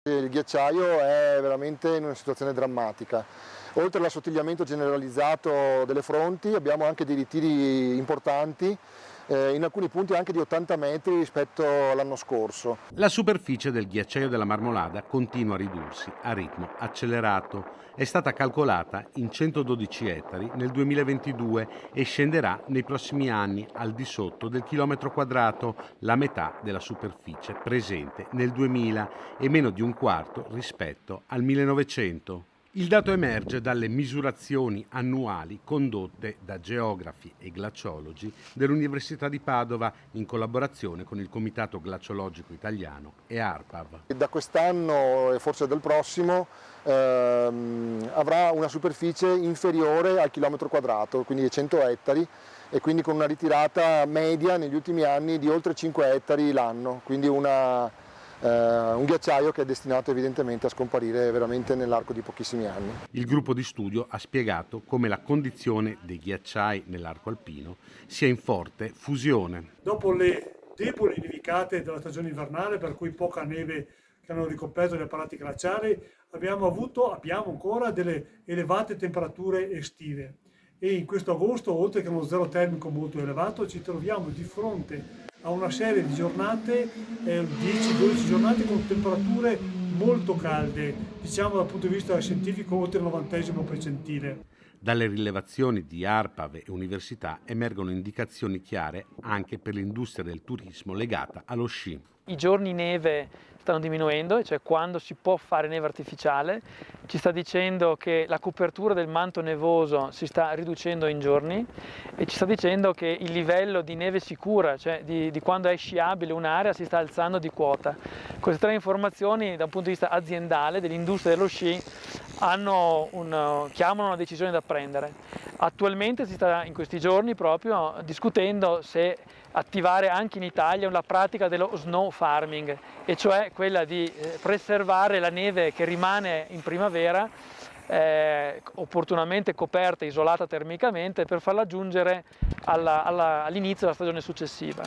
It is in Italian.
Il ghiacciaio è veramente in una situazione drammatica. Oltre all'assottigliamento generalizzato delle fronti abbiamo anche dei ritiri importanti, in alcuni punti anche di 80 metri rispetto all'anno scorso. La superficie del ghiacciaio della Marmolada continua a ridursi a ritmo accelerato. È stata calcolata in 112 ettari nel 2022 e scenderà nei prossimi anni al di sotto del chilometro quadrato, la metà della superficie presente nel 2000 e meno di un quarto rispetto al 1900. Il dato emerge dalle misurazioni annuali condotte da geografi e glaciologi dell'Università di Padova in collaborazione con il Comitato Glaciologico Italiano e ARPAV. Da quest'anno e forse del prossimo avrà una superficie inferiore al chilometro quadrato, quindi 100 ettari, e quindi con una ritirata media negli ultimi anni di oltre 5 ettari l'anno, quindi un ghiacciaio che è destinato evidentemente a scomparire veramente nell'arco di pochissimi anni. Il gruppo di studio ha spiegato come la condizione dei ghiacciai nell'arco alpino sia in forte fusione. Dopo le deboli nevicate della stagione invernale, per cui poca neve che hanno ricoperto gli apparati glaciali, abbiamo ancora delle elevate temperature estive e in questo agosto, oltre che uno zero termico molto elevato, ci troviamo di fronte a una serie di giornate, 10-12 giornate con temperature molto calde, diciamo dal punto di vista scientifico oltre il 90° percentile. Dalle rilevazioni di ARPAV e università emergono indicazioni chiare anche per l'industria del turismo legata allo sci. I giorni neve stanno diminuendo, cioè quando si può fare neve artificiale, ci sta dicendo che la copertura del manto nevoso si sta riducendo in giorni e ci sta dicendo che il livello di neve sicura, cioè di quando è sciabile un'area, si sta alzando di quota. Queste tre informazioni da un punto di vista aziendale dell'industria dello sci chiamano una decisione da prendere. Attualmente si sta in questi giorni proprio discutendo se attivare anche in Italia una pratica dello snow farming, e cioè quella di preservare la neve che rimane in primavera opportunamente coperta e isolata termicamente per farla giungere all'inizio della stagione successiva.